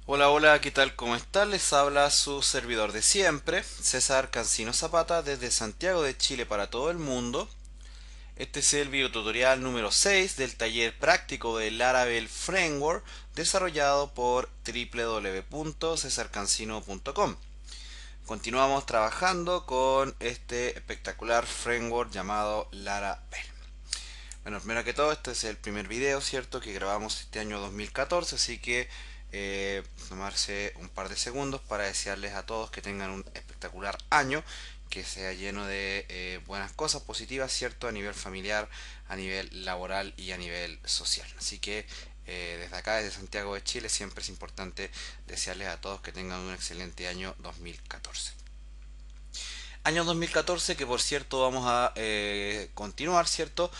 Hola, hola, ¿qué tal? ¿Cómo están? Les habla su servidor de siempre, César Cancino Zapata, desde Santiago de Chile para todo el mundo. Este es el videotutorial número 6 del taller práctico del Laravel Framework desarrollado por www.cesarcancino.com. Continuamos trabajando con este espectacular framework llamado Laravel. Bueno, primero que todo, este es el primer video, ¿cierto? Que grabamos este año 2014, así que tomarse un par de segundos para desearles a todos que tengan un espectacular año, que sea lleno de buenas cosas positivas, ¿cierto? A nivel familiar, a nivel laboral y a nivel social. Así que desde acá, desde Santiago de Chile, siempre es importante desearles a todos que tengan un excelente año 2014. Año 2014 que por cierto vamos a continuar, ¿cierto?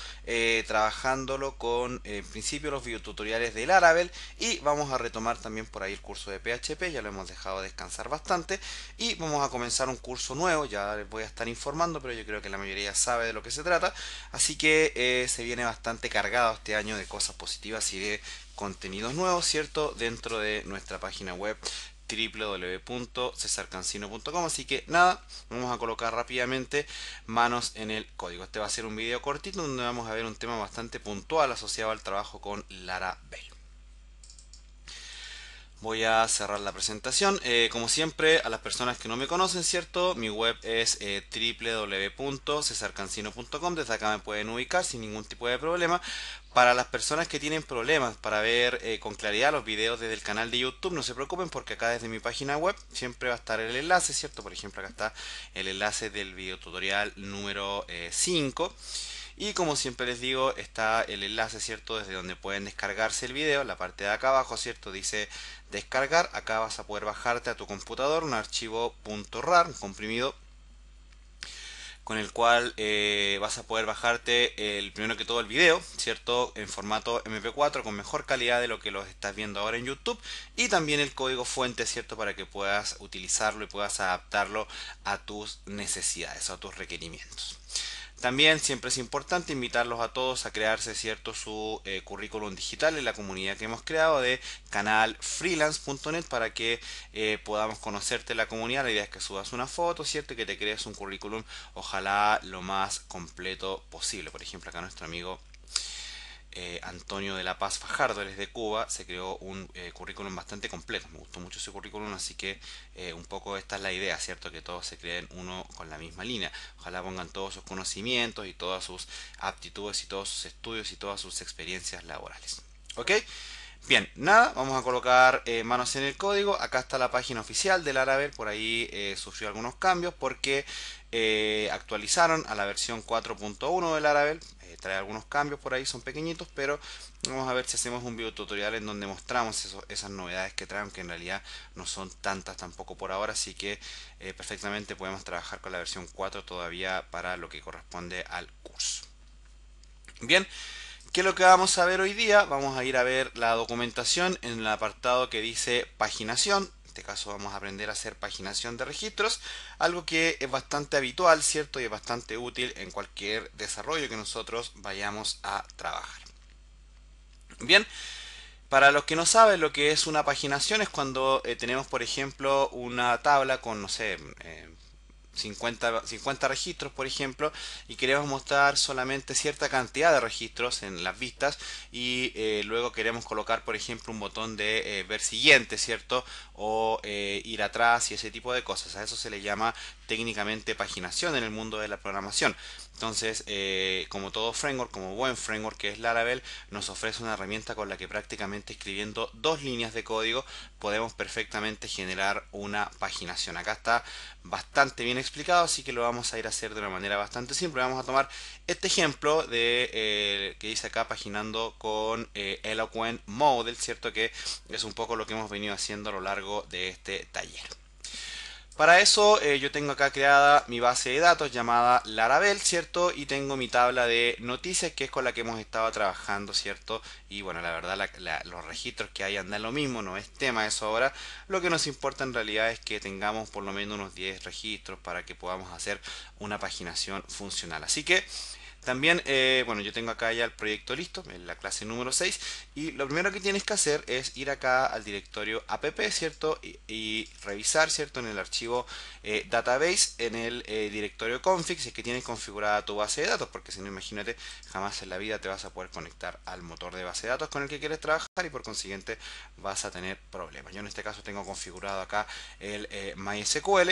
Trabajándolo con en principio los videotutoriales de Laravel y vamos a retomar también por ahí el curso de PHP, ya lo hemos dejado descansar bastante y vamos a comenzar un curso nuevo, ya les voy a estar informando, pero yo creo que la mayoría sabe de lo que se trata, así que se viene bastante cargado este año de cosas positivas y de contenidos nuevos, ¿cierto? Dentro de nuestra página web www.cesarcancino.com. Así que nada, vamos a colocar rápidamente manos en el código. Este va a ser un video cortito donde vamos a ver un tema bastante puntual asociado al trabajo con Laravel. Voy a cerrar la presentación. Como siempre, a las personas que no me conocen, ¿cierto? Mi web es www.cesarcancino.com. Desde acá me pueden ubicar sin ningún tipo de problema. Para las personas que tienen problemas para ver con claridad los videos desde el canal de YouTube, no se preocupen porque acá desde mi página web siempre va a estar el enlace, ¿cierto? Por ejemplo, acá está el enlace del video tutorial número 5. Y como siempre les digo, está el enlace, ¿cierto? Desde donde pueden descargarse el video. La parte de acá abajo, ¿cierto? Dice descargar. Acá vas a poder bajarte a tu computador un archivo .rar, un comprimido con el cual vas a poder bajarte el primero que todo el video, ¿cierto? En formato MP4 con mejor calidad de lo que los estás viendo ahora en YouTube y también el código fuente, ¿cierto? Para que puedas utilizarlo y puedas adaptarlo a tus necesidades o a tus requerimientos. También siempre es importante invitarlos a todos a crearse, cierto, su currículum digital en la comunidad que hemos creado de canalfreelance.net para que podamos conocerte la comunidad. La idea es que subas una foto, cierto, y que te crees un currículum, ojalá lo más completo posible. Por ejemplo, acá nuestro amigo Antonio de la Paz Fajardo, él es de Cuba, se creó un currículum bastante completo. Me gustó mucho ese currículum, así que un poco esta es la idea, ¿cierto? Que todos se creen uno con la misma línea. Ojalá pongan todos sus conocimientos y todas sus aptitudes y todos sus estudios y todas sus experiencias laborales. ¿Ok? Bien, nada, vamos a colocar manos en el código. Acá está la página oficial de Laravel. Por ahí sufrió algunos cambios porque actualizaron a la versión 4.1 de Laravel. Trae algunos cambios por ahí, son pequeñitos, pero vamos a ver si hacemos un video tutorial en donde mostramos esas novedades que traen, que en realidad no son tantas tampoco por ahora, así que perfectamente podemos trabajar con la versión 4 todavía para lo que corresponde al curso. Bien, ¿qué es lo que vamos a ver hoy día? Vamos a ir a ver la documentación en el apartado que dice paginación. En este caso vamos a aprender a hacer paginación de registros, algo que es bastante habitual, ¿cierto? Y es bastante útil en cualquier desarrollo que nosotros vayamos a trabajar. Bien, para los que no saben lo que es una paginación es cuando tenemos, por ejemplo, una tabla con, no sé, 50 registros, por ejemplo, y queremos mostrar solamente cierta cantidad de registros en las vistas y luego queremos colocar, por ejemplo, un botón de ver siguiente, ¿cierto? O ir atrás y ese tipo de cosas. A eso se le llama técnicamente paginación en el mundo de la programación. Entonces, como todo framework, como buen framework que es Laravel, nos ofrece una herramienta con la que prácticamente escribiendo dos líneas de código podemos perfectamente generar una paginación. Acá está bastante bien explicado, así que lo vamos a ir a hacer de una manera bastante simple. Vamos a tomar este ejemplo de que dice acá paginando con Eloquent Model, ¿cierto? Que es un poco lo que hemos venido haciendo a lo largo de este taller. Para eso yo tengo acá creada mi base de datos llamada Laravel, ¿cierto? Y tengo mi tabla de noticias que es con la que hemos estado trabajando, ¿cierto? Y bueno, la verdad los registros que hay andan lo mismo, no es tema eso ahora. Lo que nos importa en realidad es que tengamos por lo menos unos 10 registros para que podamos hacer una paginación funcional. Así que También, bueno, yo tengo acá ya el proyecto listo, en la clase número 6, y lo primero que tienes que hacer es ir acá al directorio app, ¿cierto? Y revisar, ¿cierto? En el archivo database, en el directorio config, si es que tienes configurada tu base de datos, porque si no, imagínate, jamás en la vida te vas a poder conectar al motor de base de datos con el que quieres trabajar y por consiguiente vas a tener problemas. Yo en este caso tengo configurado acá el MySQL.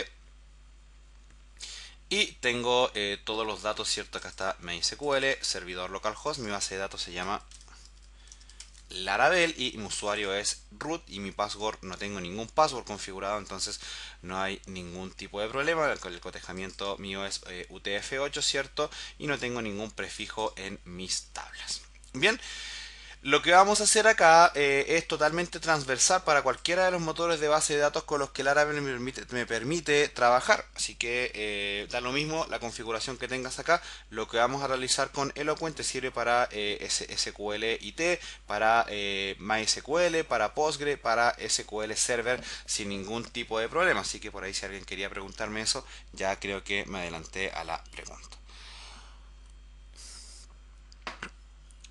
Y tengo todos los datos, ¿cierto? Acá está MySQL, servidor localhost, mi base de datos se llama Laravel y mi usuario es root y mi password, no tengo ningún password configurado, entonces no hay ningún tipo de problema. El cotejamiento mío es UTF-8, ¿cierto? Y no tengo ningún prefijo en mis tablas. Bien. Lo que vamos a hacer acá es totalmente transversal para cualquiera de los motores de base de datos con los que Laravel me permite trabajar. Así que da lo mismo la configuración que tengas acá. Lo que vamos a realizar con Eloquent sirve para SQLit, para MySQL, para Postgre, para SQL Server sin ningún tipo de problema. Así que por ahí si alguien quería preguntarme eso, ya creo que me adelanté a la pregunta.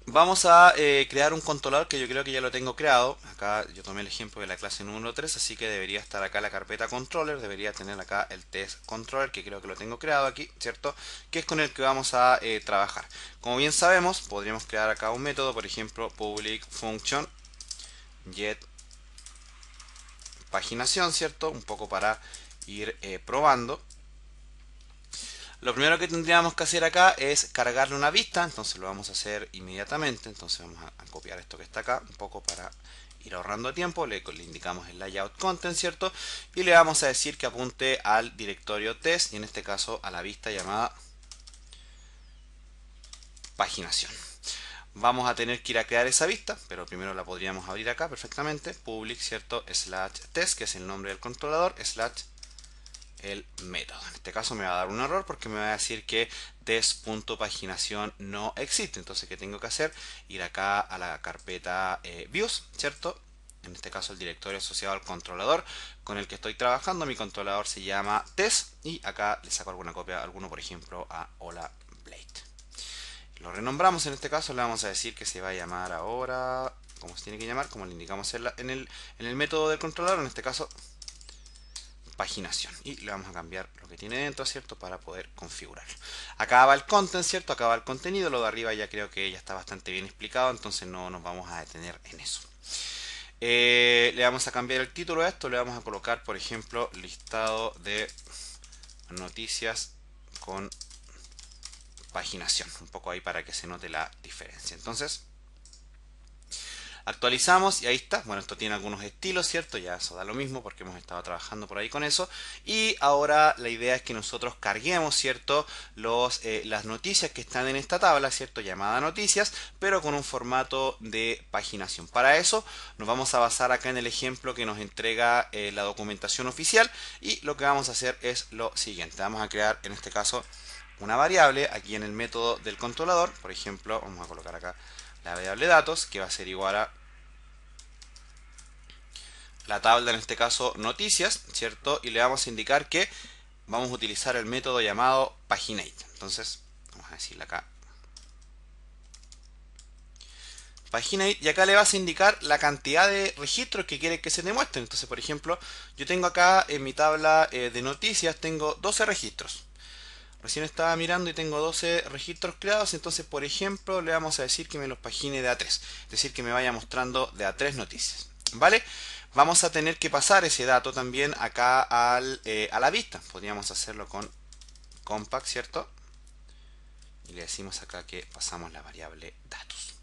Vamos a crear un controlador que yo creo que ya lo tengo creado. Acá yo tomé el ejemplo de la clase número 3, así que debería estar acá la carpeta controller. Debería tener acá el test controller, que creo que lo tengo creado aquí, ¿cierto? Que es con el que vamos a trabajar. Como bien sabemos, podríamos crear acá un método, por ejemplo, public function get paginación, ¿cierto? Un poco para ir probando. Lo primero que tendríamos que hacer acá es cargarle una vista, entonces lo vamos a hacer inmediatamente. Entonces vamos a copiar esto que está acá un poco para ir ahorrando tiempo. Le indicamos el layout content, ¿cierto? Y le vamos a decir que apunte al directorio test y en este caso a la vista llamada paginación. Vamos a tener que ir a crear esa vista, pero primero la podríamos abrir acá perfectamente. Public, ¿cierto? Slash test, que es el nombre del controlador, slash el método. En este caso me va a dar un error porque me va a decir que test.paginación no existe. Entonces, ¿qué tengo que hacer? Ir acá a la carpeta views, ¿cierto? En este caso el directorio asociado al controlador con el que estoy trabajando. Mi controlador se llama test y acá le saco alguna copia, alguno por ejemplo a Hola Blade. Lo renombramos, en este caso le vamos a decir que se va a llamar ahora, como se tiene que llamar, como le indicamos en el método del controlador, en este caso paginación, y le vamos a cambiar lo que tiene dentro, ¿cierto? Para poder configurarlo. Acá va el content, ¿cierto? Acá va el contenido, lo de arriba ya creo que ya está bastante bien explicado, entonces no nos vamos a detener en eso. Le vamos a cambiar el título a esto, le vamos a colocar, por ejemplo, listado de noticias con paginación, un poco ahí para que se note la diferencia. Entonces actualizamos y ahí está. Bueno, esto tiene algunos estilos, ¿cierto? Ya eso da lo mismo porque hemos estado trabajando por ahí con eso. Y ahora la idea es que nosotros carguemos, ¿cierto? Las noticias que están en esta tabla, ¿cierto? Llamada noticias, pero con un formato de paginación. Para eso nos vamos a basar acá en el ejemplo que nos entrega la documentación oficial. Y lo que vamos a hacer es lo siguiente. Vamos a crear, en este caso, una variable aquí en el método del controlador. Por ejemplo, vamos a colocar acá la variable datos, que va a ser igual a la tabla, en este caso noticias, ¿cierto? Y le vamos a indicar que vamos a utilizar el método llamado paginate. Entonces, vamos a decirle acá paginate, y acá le vas a indicar la cantidad de registros que quiere que se demuestren. Entonces, por ejemplo, yo tengo acá en mi tabla de noticias, tengo 12 registros. Recién estaba mirando y tengo 12 registros creados, entonces por ejemplo le vamos a decir que me los pagine de A3, es decir que me vaya mostrando de A3 noticias, ¿vale? Vamos a tener que pasar ese dato también acá a la vista, podríamos hacerlo con compact, ¿cierto? Y le decimos acá que pasamos la variable datos.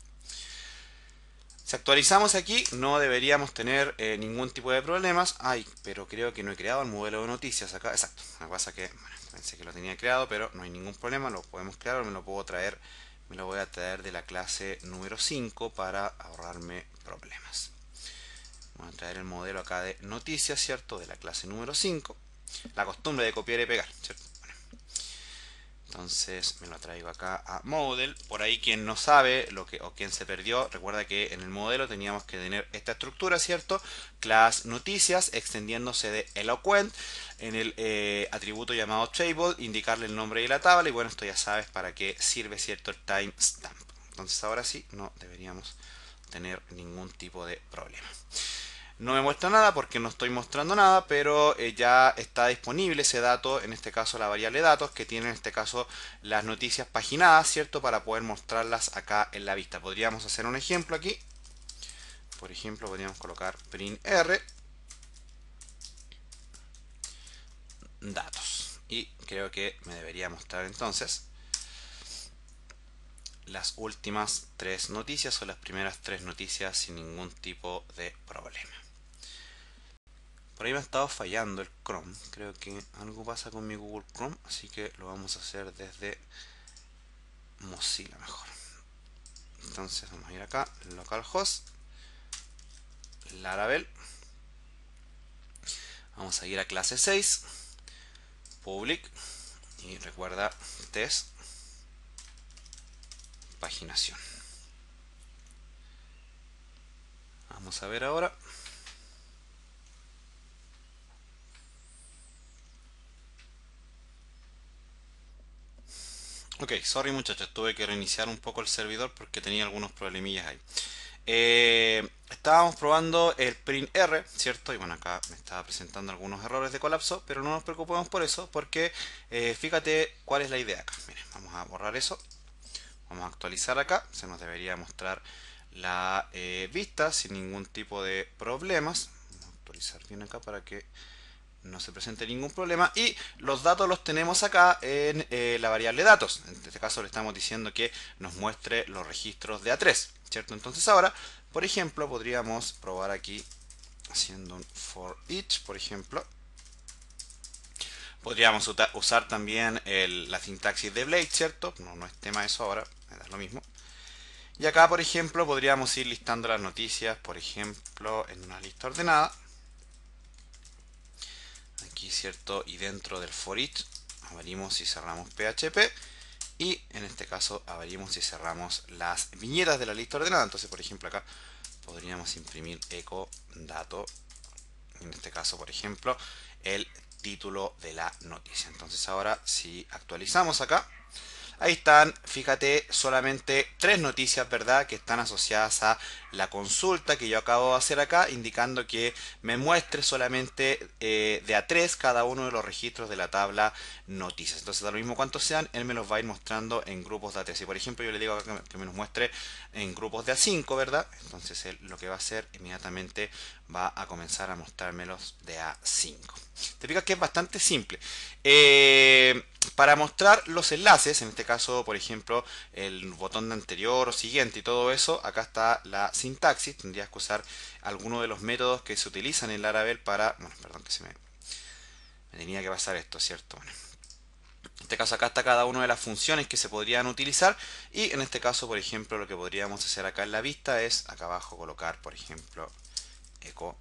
Si actualizamos aquí no deberíamos tener ningún tipo de problemas. Ay, pero creo que no he creado el modelo de noticias acá, exacto, la cosa que... Bueno, pensé que lo tenía creado, pero no hay ningún problema, lo podemos crear, me lo puedo traer, me lo voy a traer de la clase número 5 para ahorrarme problemas. Vamos a traer el modelo acá de noticias, ¿cierto? De la clase número 5. La costumbre de copiar y pegar, ¿cierto? Bueno. Entonces me lo traigo acá a Model. Por ahí quien no sabe o quien se perdió, recuerda que en el modelo teníamos que tener esta estructura, ¿cierto? Class noticias extendiéndose de eloquent en el atributo llamado table, indicarle el nombre de la tabla y bueno, esto ya sabes para qué sirve, ¿cierto? El timestamp. Entonces ahora sí, no deberíamos tener ningún tipo de problema. No me muestra nada porque no estoy mostrando nada, pero ya está disponible ese dato, en este caso la variable datos, que tiene en este caso las noticias paginadas, ¿cierto? Para poder mostrarlas acá en la vista. Podríamos hacer un ejemplo aquí. Por ejemplo, podríamos colocar print r datos. Y creo que me debería mostrar entonces las últimas tres noticias o las primeras tres noticias sin ningún tipo de problema. Por ahí me ha estado fallando el Chrome. Creo que algo pasa con mi Google Chrome, así que lo vamos a hacer desde Mozilla mejor. Entonces vamos a ir acá, localhost, Laravel. Vamos a ir a clase 6, public, y recuerda test, paginación. Vamos a ver ahora. Ok, sorry muchachos, tuve que reiniciar un poco el servidor porque tenía algunos problemillas ahí. Estábamos probando el print R, ¿cierto? Y bueno, acá me estaba presentando algunos errores de colapso, pero no nos preocupemos por eso, porque fíjate cuál es la idea acá. Miren, vamos a borrar eso, vamos a actualizar acá, se nos debería mostrar la vista sin ningún tipo de problemas. Vamos a actualizar bien acá para que no se presente ningún problema y los datos los tenemos acá en la variable datos. En este caso le estamos diciendo que nos muestre los registros de A3, ¿cierto? Entonces ahora, por ejemplo, podríamos probar aquí haciendo un for each, por ejemplo. Podríamos usar también la sintaxis de Blade, ¿cierto? No es tema eso ahora, me da lo mismo. Y acá, por ejemplo, podríamos ir listando las noticias, por ejemplo, en una lista ordenada. Aquí, ¿cierto? Y dentro del for each abrimos y cerramos PHP y en este caso abrimos y cerramos las viñetas de la lista ordenada. Entonces, por ejemplo, acá podríamos imprimir eco dato, en este caso, por ejemplo, el título de la noticia. Entonces ahora si actualizamos acá, ahí están, fíjate, solamente tres noticias, ¿verdad? Que están asociadas a la consulta que yo acabo de hacer acá, indicando que me muestre solamente de a tres cada uno de los registros de la tabla noticias. Entonces, da lo mismo cuántos sean, él me los va a ir mostrando en grupos de a tres. Si por ejemplo yo le digo acá que me los muestre en grupos de a 5, ¿verdad? Entonces él lo que va a hacer inmediatamente va a comenzar a mostrármelos de a 5. Te fijas que es bastante simple. Para mostrar los enlaces, en este caso, por ejemplo, el botón de anterior o siguiente y todo eso, acá está la sintaxis. Tendrías que usar alguno de los métodos que se utilizan en Laravel para... Bueno, perdón que me tenía que pasar esto, ¿cierto? Bueno, en este caso acá está cada una de las funciones que se podrían utilizar y en este caso, por ejemplo, lo que podríamos hacer acá en la vista es acá abajo colocar, por ejemplo, eco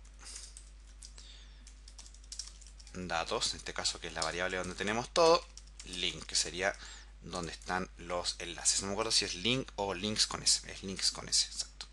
datos, en este caso que es la variable donde tenemos todo, link, que sería donde están los enlaces. No me acuerdo si es link o links con S, es links con S, exacto.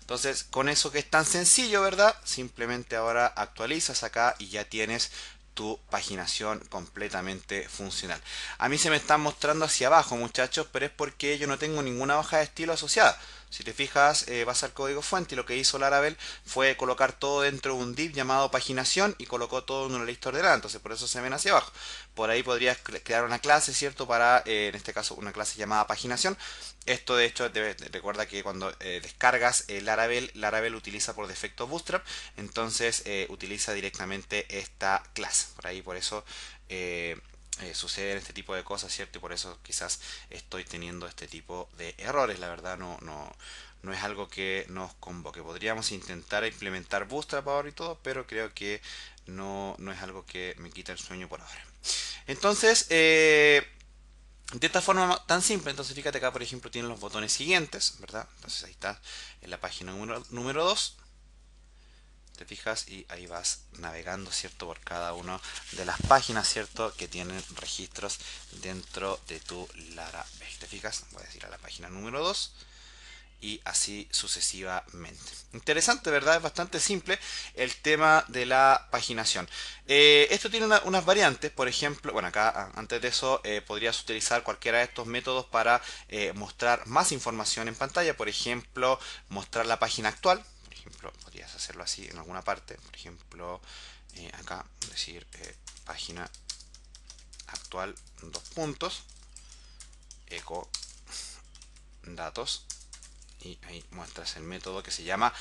Entonces, con eso que es tan sencillo, ¿verdad? Simplemente ahora actualizas acá y ya tienes tu paginación completamente funcional. A mí se me están mostrando hacia abajo, muchachos, pero es porque yo no tengo ninguna hoja de estilo asociada. Si te fijas, vas al código fuente y lo que hizo Laravel fue colocar todo dentro de un div llamado paginación y colocó todo en una lista ordenada, entonces por eso se ven hacia abajo. Por ahí podrías crear una clase, ¿cierto? Para, en este caso, una clase llamada paginación. Esto de hecho, recuerda que cuando descargas Laravel utiliza por defecto Bootstrap, entonces utiliza directamente esta clase. Por ahí, por eso... suceden este tipo de cosas, ¿cierto? Y por eso quizás estoy teniendo este tipo de errores. La verdad no es algo que nos convoque. Podríamos intentar implementar Bootstrap ahora y todo, pero creo que no es algo que me quita el sueño por ahora. Entonces, de esta forma tan simple, entonces fíjate acá, por ejemplo, tienen los botones siguientes, ¿verdad? Entonces ahí está en la página número 2. te fijas, y ahí vas navegando, ¿cierto? Por cada una de las páginas, ¿cierto? Que tienen registros dentro de tu Laravel. ¿Te fijas? Voy a decir a la página número 2 y así sucesivamente. Interesante, ¿verdad? Es bastante simple el tema de la paginación. Esto tiene unas variantes, por ejemplo, bueno, acá antes de eso podrías utilizar cualquiera de estos métodos para mostrar más información en pantalla, por ejemplo, mostrar la página actual. Por ejemplo, podrías hacerlo así en alguna parte, por ejemplo, acá decir página actual, dos puntos, eco datos, y ahí muestras el método que se llama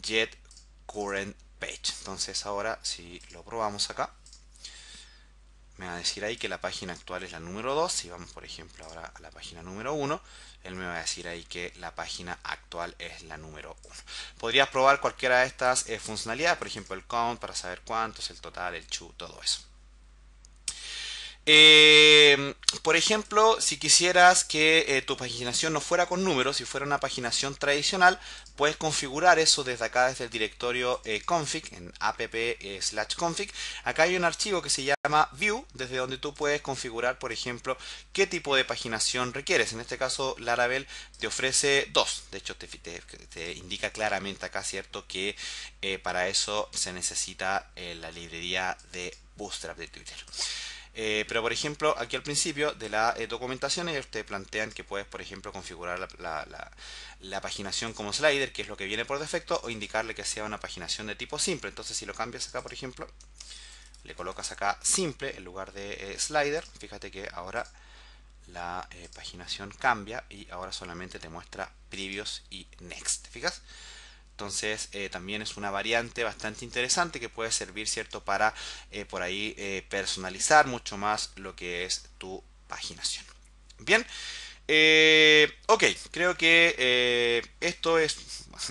getCurrentPage. Entonces ahora si lo probamos acá, me va a decir ahí que la página actual es la número 2. Si vamos por ejemplo ahora a la página número 1, él me va a decir ahí que la página actual es la número 1. Podrías probar cualquiera de estas funcionalidades, por ejemplo el count para saber cuántos, el total, el to, todo eso. Por ejemplo, si quisieras que tu paginación no fuera con números, si fuera una paginación tradicional, puedes configurar eso desde acá, desde el directorio config, en app/config. Acá hay un archivo que se llama view, desde donde tú puedes configurar, por ejemplo, qué tipo de paginación requieres. En este caso, Laravel te ofrece dos. De hecho, te indica claramente acá, ¿cierto?, que para eso se necesita la librería de Bootstrap de Twitter. Pero por ejemplo, aquí al principio de la documentación ellos te plantean que puedes, por ejemplo, configurar la paginación como slider, que es lo que viene por defecto, o indicarle que sea una paginación de tipo simple. Entonces si lo cambias acá, por ejemplo, le colocas acá simple en lugar de slider, fíjate que ahora la paginación cambia y ahora solamente te muestra previous y next. ¿Te fijas? Entonces también es una variante bastante interesante que puede servir, ¿cierto?, para por ahí personalizar mucho más lo que es tu paginación. Bien, ok, creo que esto es,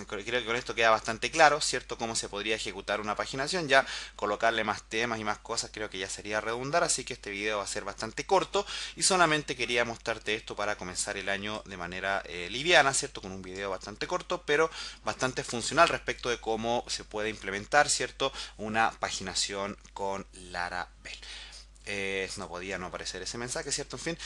creo que con esto queda bastante claro, ¿cierto?, cómo se podría ejecutar una paginación. Ya colocarle más temas y más cosas creo que ya sería redundar, así que este video va a ser bastante corto y solamente quería mostrarte esto para comenzar el año de manera liviana, ¿cierto?, con un video bastante corto, pero bastante funcional respecto de cómo se puede implementar, ¿cierto?, una paginación con Laravel. No podía no aparecer ese mensaje, ¿cierto? En fin,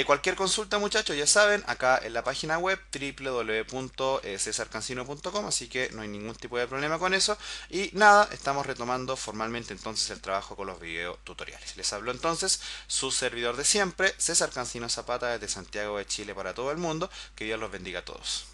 cualquier consulta, muchachos, ya saben, acá en la página web www.cesarcancino.com, así que no hay ningún tipo de problema con eso. Y nada, estamos retomando formalmente entonces el trabajo con los video tutoriales. Les habló entonces su servidor de siempre, César Cancino Zapata, desde Santiago de Chile para todo el mundo. Que Dios los bendiga a todos.